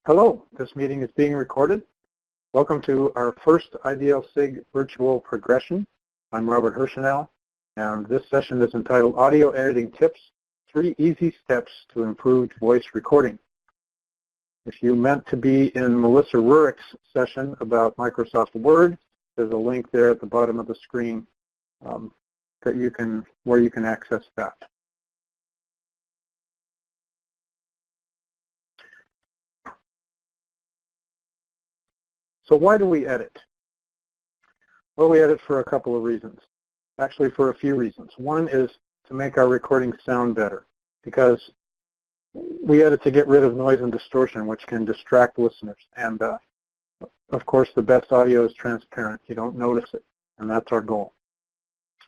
Hello, this meeting is being recorded. Welcome to our first IDL SIG virtual progression. I'm Robert Hershenow, and this session is entitled Audio Editing Tips, 3 Easy Steps to Improved Voice Recording. If you meant to be in Melissa Rurick's session about Microsoft Word, there's a link there at the bottom of the screen where you can access that. So why do we edit? Well, we edit for a couple of reasons. Actually, for a few reasons. One is to make our recordings sound better, because we edit to get rid of noise and distortion, which can distract listeners. And of course, the best audio is transparent. You don't notice it, and that's our goal.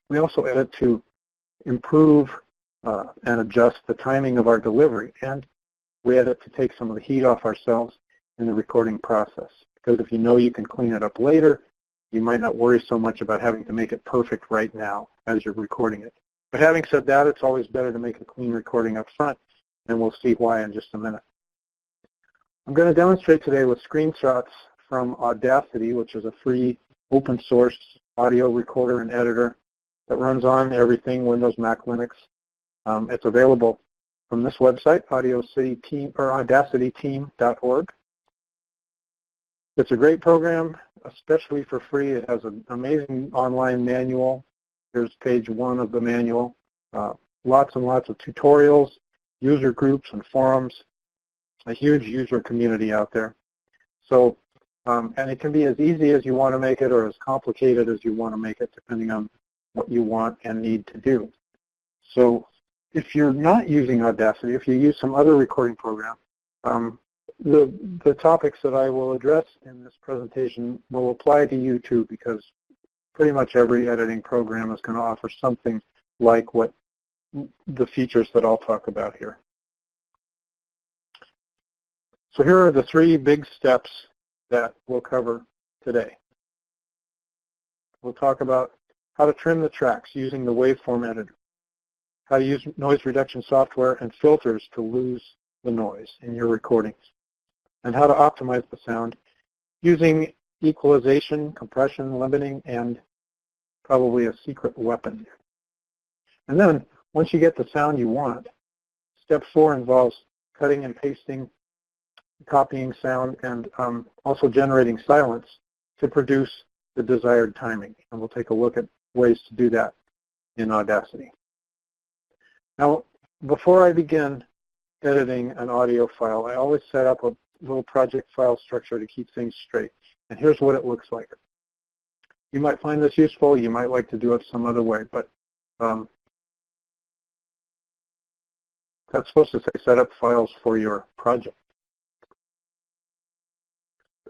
We also edit to improve and adjust the timing of our delivery, and we edit to take some of the heat off ourselves in the recording process. Because if you know you can clean it up later, you might not worry so much about having to make it perfect right now as you're recording it. But having said that, it's always better to make a clean recording up front, and we'll see why in just a minute. I'm going to demonstrate today with screenshots from Audacity, which is a free open source audio recorder and editor that runs on everything Windows, Mac, Linux. It's available from this website, audacityteam.org. It's a great program, especially for free. It has an amazing online manual. Here's page 1 of the manual. Lots and lots of tutorials, user groups and forums, a huge user community out there. So, and it can be as easy as you want to make it or as complicated as you want to make it, depending on what you want and need to do. So if you're not using Audacity, if you use some other recording program, the topics that I will address in this presentation will apply to you too, because pretty much every editing program is going to offer something like what the features that I'll talk about here. So here are the 3 big steps that we'll cover today. We'll talk about how to trim the tracks using the Waveform Editor, how to use noise reduction software and filters to lose the noise in your recordings, and how to optimize the sound using equalization, compression, limiting, and probably a secret weapon. And then, once you get the sound you want, step 4 involves cutting and pasting, copying sound, and also generating silence to produce the desired timing. And we'll take a look at ways to do that in Audacity. Now, before I begin editing an audio file, I always set up a little project file structure to keep things straight. And here's what it looks like. You might find this useful. You might like to do it some other way, but that's supposed to say set up files for your project.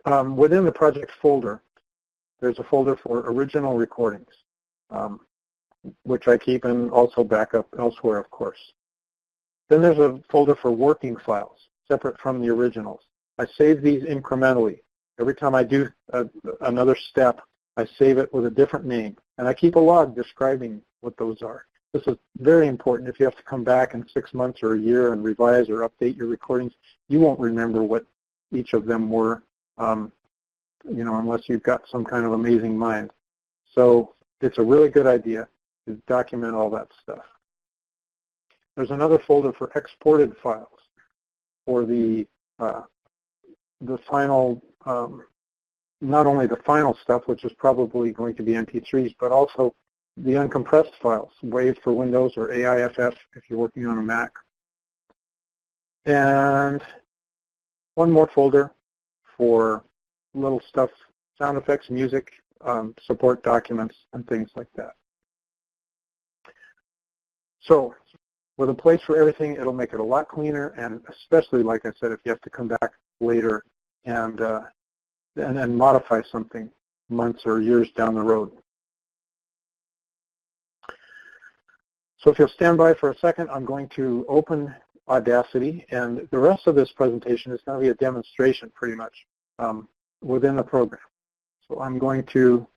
Within the project folder, there's a folder for original recordings, which I keep and also back up elsewhere, of course. Then there's a folder for working files, separate from the originals. I save these incrementally. Every time I do another step, I save it with a different name. And I keep a log describing what those are. This is very important. If you have to come back in 6 months or a year and revise or update your recordings, you won't remember what each of them were, unless you've got some kind of amazing mind. So it's a really good idea to document all that stuff. There's another folder for exported files for the final, not only the final stuff, which is probably going to be MP3s, but also the uncompressed files, WAV for Windows or AIFF if you're working on a Mac. And one more folder for little stuff, sound effects, music, support documents, and things like that. So with a place for everything, it'll make it a lot cleaner, and especially, like I said, if you have to come back later and then modify something months or years down the road. So if you'll stand by for a second, I'm going to open Audacity, and the rest of this presentation is going to be a demonstration pretty much within the program. So I'm going to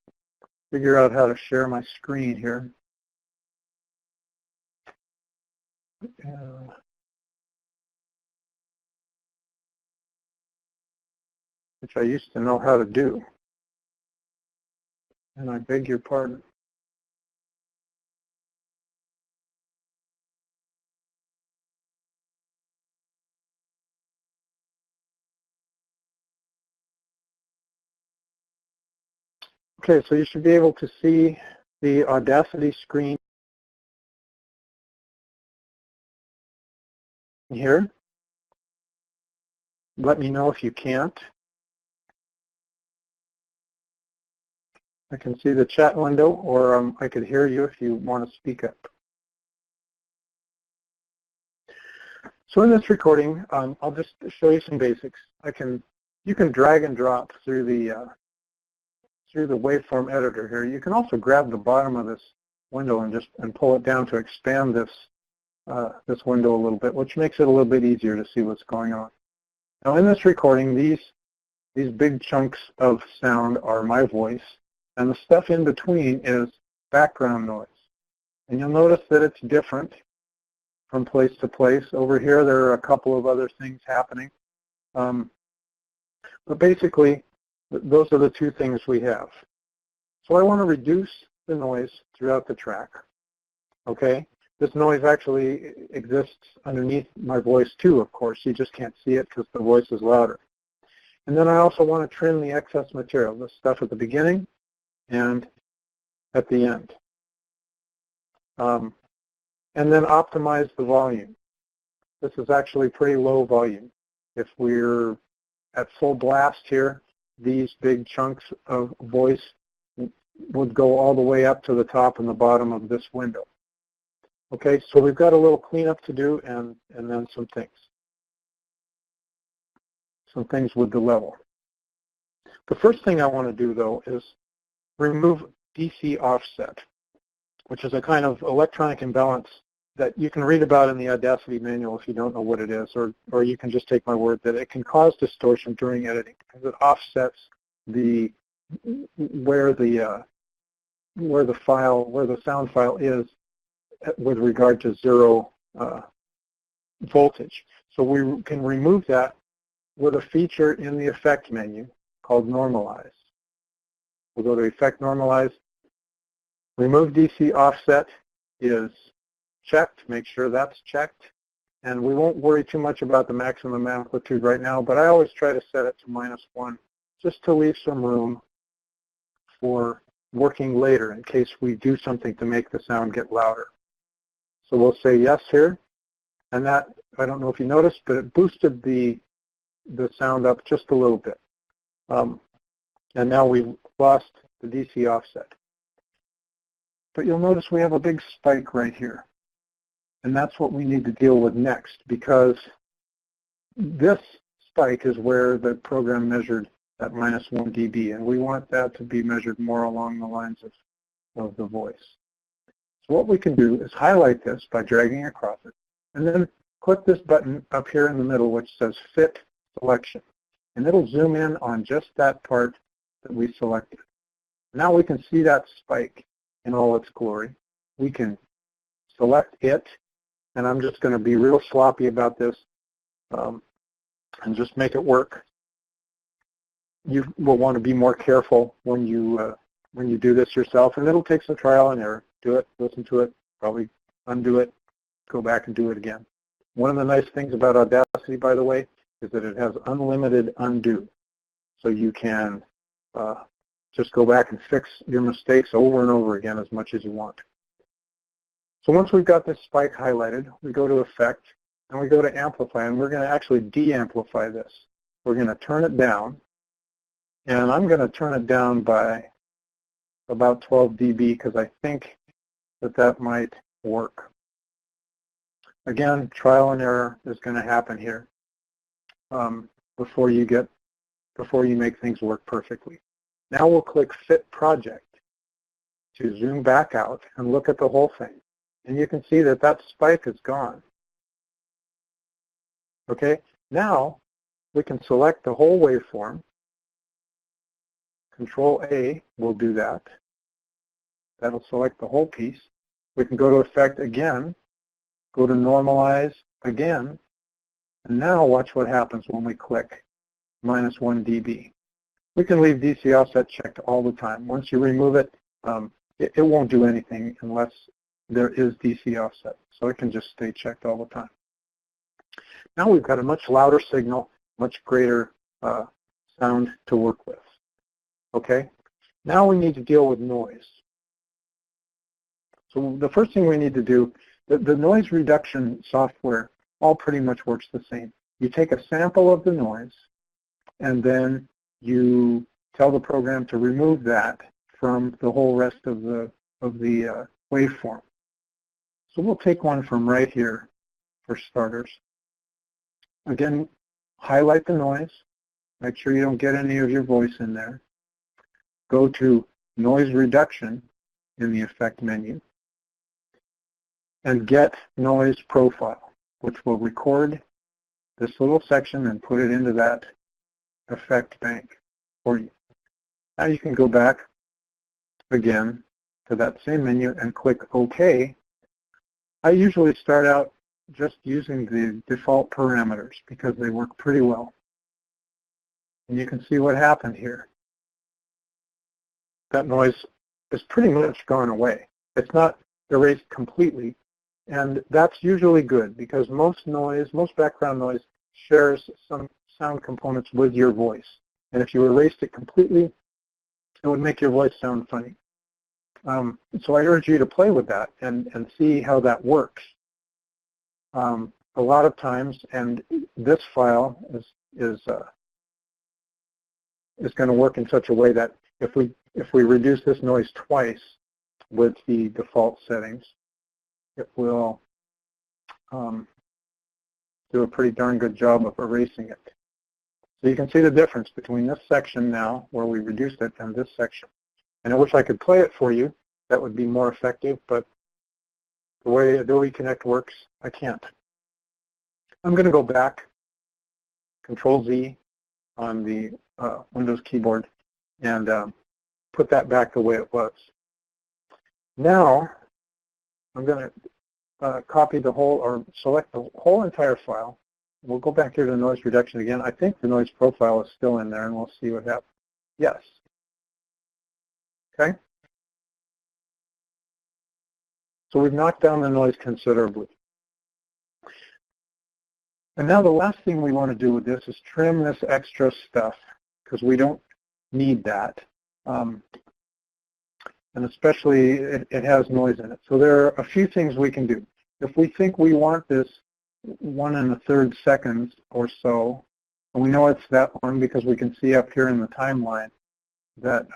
figure out how to share my screen here. which I used to know how to do. And I beg your pardon. Okay, so you should be able to see the Audacity screen here. Let me know if you can't. I can see the chat window, or I could hear you if you want to speak up. So in this recording, I'll just show you some basics. You can drag and drop through the Waveform Editor here. You can also grab the bottom of this window and pull it down to expand this window a little bit, which makes it a little bit easier to see what's going on. Now in this recording, these big chunks of sound are my voice, and the stuff in between is background noise. And you'll notice that it's different from place to place. Over here, there are a couple of other things happening. But basically, those are the two things we have. So I want to reduce the noise throughout the track. Okay? This noise actually exists underneath my voice too, of course. You just can't see it because the voice is louder. And then I also want to trim the excess material, the stuff at the beginning and at the end. And then optimize the volume. This is actually pretty low volume. If we're at full blast here, these big chunks of voice would go all the way up to the top and the bottom of this window. Okay, so we've got a little cleanup to do and then some things. Some things with the level. The first thing I want to do, though, is remove DC offset, which is a kind of electronic imbalance that you can read about in the Audacity Manual if you don't know what it is, or you can just take my word that it can cause distortion during editing because it offsets where the sound file is with regard to zero voltage. So we can remove that with a feature in the Effect menu called Normalize. We'll go to Effect Normalize. Remove DC offset is checked. Make sure that's checked. And we won't worry too much about the maximum amplitude right now, but I always try to set it to -1 just to leave some room for working later in case we do something to make the sound get louder. So we'll say yes here. And that, I don't know if you noticed, but it boosted the sound up just a little bit. And now we've lost the DC offset. But you'll notice we have a big spike right here. And that's what we need to deal with next, because this spike is where the program measured that -1 dB, and we want that to be measured more along the lines of the voice. So what we can do is highlight this by dragging across it, and then click this button up here in the middle which says Fit Selection. And it'll zoom in on just that part that we selected. Now we can see that spike in all its glory. We can select it, and I'm just going to be real sloppy about this and just make it work. You will want to be more careful when you do this yourself, and it'll take some trial and error. Do it, listen to it, probably undo it, go back and do it again. One of the nice things about Audacity, by the way, is that it has unlimited undo. So you can just go back and fix your mistakes over and over again as much as you want. So once we've got this spike highlighted, we go to Effect, and we go to Amplify, and we're going to actually de-amplify this. We're going to turn it down, and I'm going to turn it down by about 12 dB because I think that might work. Again, trial and error is going to happen here before you make things work perfectly. Now we'll click Fit Project to zoom back out and look at the whole thing. And you can see that spike is gone. Okay, now we can select the whole waveform. Control A will do that. That'll select the whole piece. We can go to Effect again, go to Normalize again, and now watch what happens when we click. -1 dB. We can leave DC offset checked all the time. Once you remove it, it won't do anything unless there is DC offset. So it can just stay checked all the time. Now we've got a much louder signal, much greater sound to work with. Okay? Now we need to deal with noise. So the first thing we need to do, the noise reduction software all pretty much works the same. You take a sample of the noise, and then you tell the program to remove that from the whole rest of the waveform. So we'll take one from right here for starters. Again, highlight the noise. Make sure you don't get any of your voice in there. Go to Noise Reduction in the Effect menu and get Noise Profile, which will record this little section and put it into that effect bank for you. Now you can go back again to that same menu and click OK. I usually start out just using the default parameters because they work pretty well. And you can see what happened here. That noise is pretty much gone away. It's not erased completely, and that's usually good because most background noise shares some sound components with your voice. And if you erased it completely, it would make your voice sound funny. So I urge you to play with that and see how that works. A lot of times, and this file is going to work in such a way that if we reduce this noise twice with the default settings, it will do a pretty darn good job of erasing it. So you can see the difference between this section now, where we reduced it, and this section. And I wish I could play it for you. That would be more effective, but the way Adobe Connect works, I can't. I'm going to go back, Control-Z on the Windows keyboard, and put that back the way it was. Now, I'm going to copy the whole, or select the whole entire file. We'll go back here to noise reduction again. I think the noise profile is still in there, and we'll see what happens. Yes. Okay? So we've knocked down the noise considerably. And now the last thing we want to do with this is trim this extra stuff, because we don't need that. And especially it has noise in it. So there are a few things we can do. If we think we want this 1 1/3 seconds or so, and we know it's that long because we can see up here in the timeline that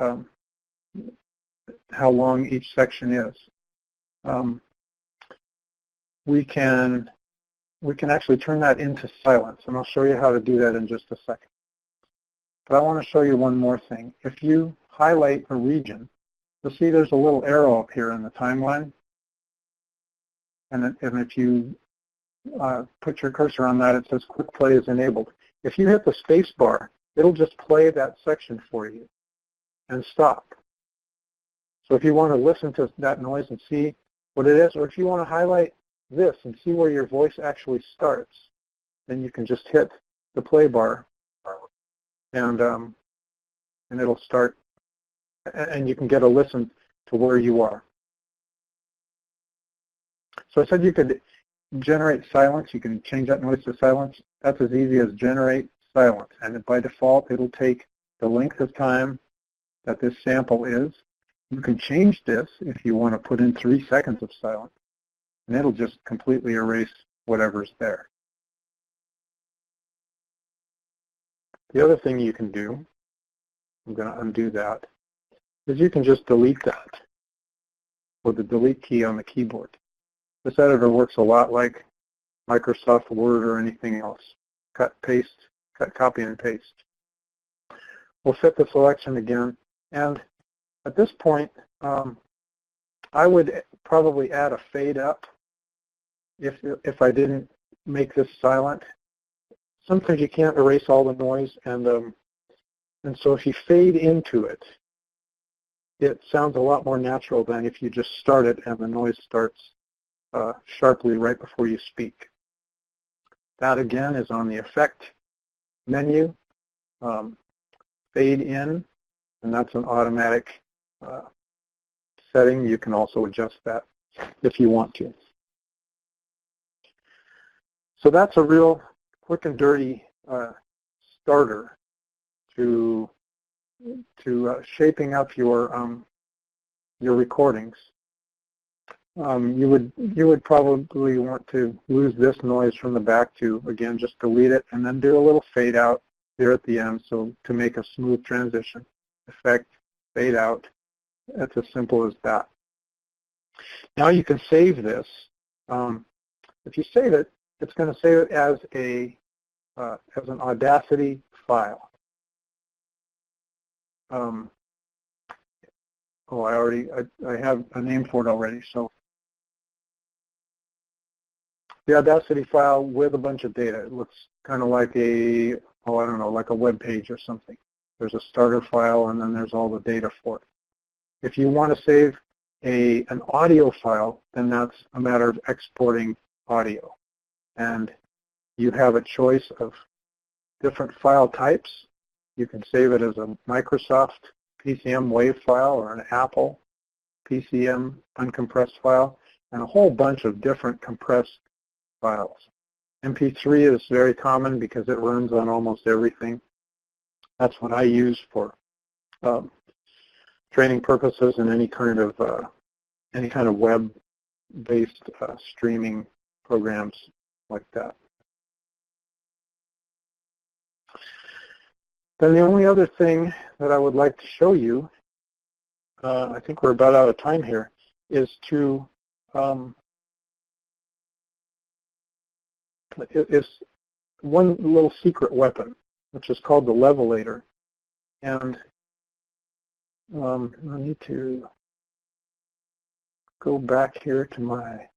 how long each section is. We can actually turn that into silence, and I'll show you how to do that in just a second. But I want to show you one more thing. If you highlight a region, you'll see there's a little arrow up here in the timeline, and if you put your cursor on that, it says Quick Play is enabled. If you hit the space bar, it'll just play that section for you and stop. So if you want to listen to that noise and see what it is, or if you want to highlight this and see where your voice actually starts, then you can just hit the play bar, and it'll start, and you can get a listen to where you are. So I said you could generate silence. You can change that noise to silence. That's as easy as generate silence, and by default it'll take the length of time that this sample is. You can change this if you want to put in 3 seconds of silence, and it'll just completely erase whatever's there. The other thing you can do, I'm going to undo that, is you can just delete that with the delete key on the keyboard. This editor works a lot like Microsoft Word or anything else. Cut, paste, cut, copy, and paste. We'll set the selection again, and at this point, I would probably add a fade up if I didn't make this silent. Sometimes you can't erase all the noise, and so if you fade into it, it sounds a lot more natural than if you just start it and the noise starts sharply right before you speak. That again is on the Effect menu, fade in, and that's an automatic setting. You can also adjust that if you want to. So that's a real quick and dirty starter to shaping up your recordings. You would probably want to lose this noise from the back to, again, just delete it and then do a little fade out here at the end, so to make a smooth transition. Effect, fade out. It's as simple as that. Now you can save this. If you save it, it's going to save it as an Audacity file. I have a name for it already. So the Audacity file with a bunch of data. It looks kind of like like a web page or something. There's a starter file, and then there's all the data for it. If you want to save an audio file, then that's a matter of exporting audio. And you have a choice of different file types. You can save it as a Microsoft PCM WAV file or an Apple PCM uncompressed file, and a whole bunch of different compressed files. MP3 is very common because it runs on almost everything. That's what I use for training purposes and any kind of web-based streaming programs like that. Then the only other thing that I would like to show you, I think we're about out of time here, is to is one little secret weapon, which is called the levelator. And I need to go back here to my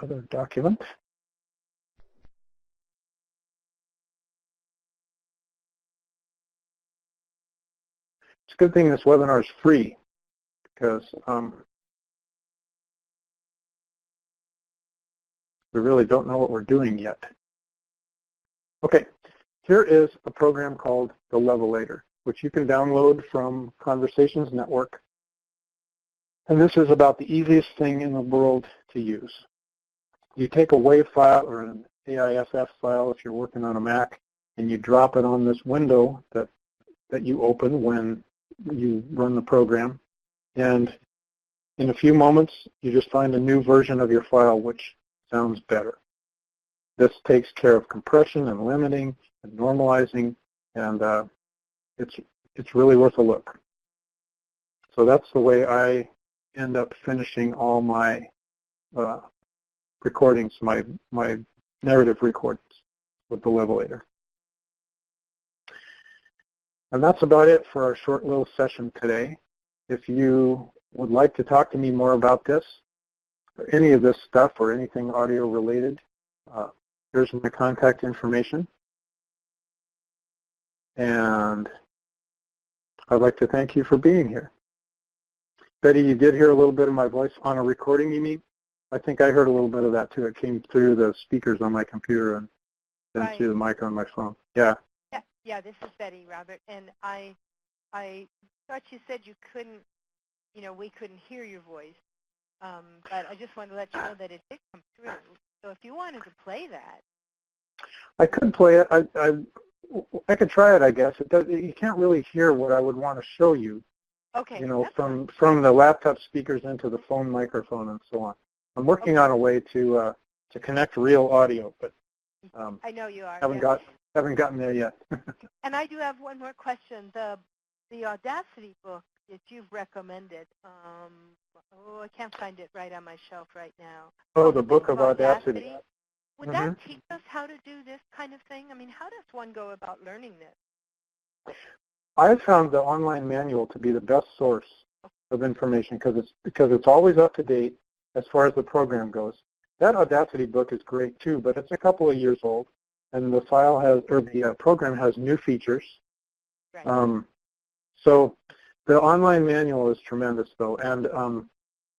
other document. It's a good thing this webinar is free, because we really don't know what we're doing yet. Okay, here is a program called the Levelator, which you can download from Conversations Network. And this is about the easiest thing in the world to use. You take a WAV file or an AIFF file if you're working on a Mac, and you drop it on this window that you open when you run the program. And in a few moments, you just find a new version of your file which sounds better. This takes care of compression and limiting and normalizing, and it's really worth a look. So that's the way I end up finishing all my recordings, my narrative recordings with the Levelator. And that's about it for our short little session today. If you would like to talk to me more about this, or any of this stuff, or anything audio related, here's my contact information. And I'd like to thank you for being here. Betty, you did hear a little bit of my voice on a recording, you mean? I think I heard a little bit of that too. It came through the speakers on my computer and then through the mic on my phone. Yeah. Yeah, this is Betty, Robert, and I thought you said you couldn't, we couldn't hear your voice, but I just wanted to let you know that it did come through. So if you wanted to play that. I could play it. I could try it, I guess. You can't really hear what I would want to show you. Okay. From the laptop speakers into the phone microphone and so on. I'm working on a way to connect real audio, but I know you are. Haven't gotten there yet. And I do have one more question. The Audacity book that you've recommended, I can't find it right on my shelf right now. Oh, the book of Audacity. Would that teach us how to do this kind of thing? I mean, how does one go about learning this? I've found the online manual to be the best source of information because it's always up to date as far as the program goes. That Audacity book is great too, but it's a couple of years old. And the program has new features. Right. So the online manual is tremendous, though, and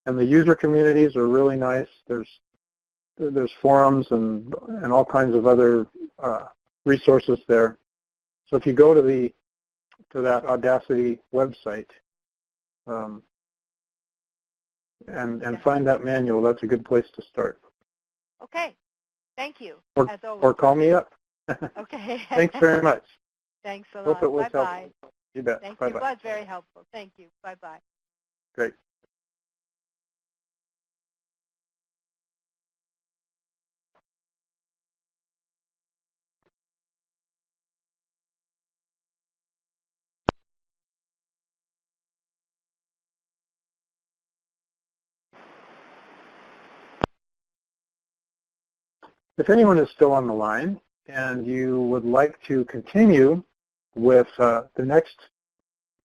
the user communities are really nice. There's forums and all kinds of other resources there. So if you go to that Audacity website and find that manual, that's a good place to start. Okay. Thank you, as always. Or call me up. Okay. Thanks very much. Thanks a lot. Hope it was Bye-bye. helpful. You bet. Thank Bye-bye. you. It was very helpful. Thank you. Bye-bye. Great. If anyone is still on the line and you would like to continue with the next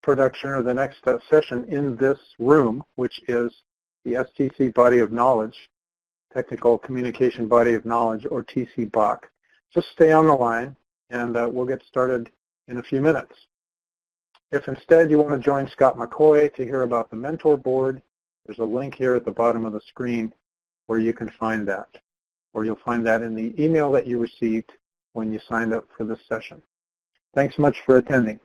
production or the next session in this room, which is the STC Body of Knowledge, Technical Communication Body of Knowledge, or TC-BOC, just stay on the line and we'll get started in a few minutes. If instead you want to join Scott McCoy to hear about the mentor board, there's a link here at the bottom of the screen where you can find that. Or you'll find that in the email that you received when you signed up for this session. Thanks much for attending.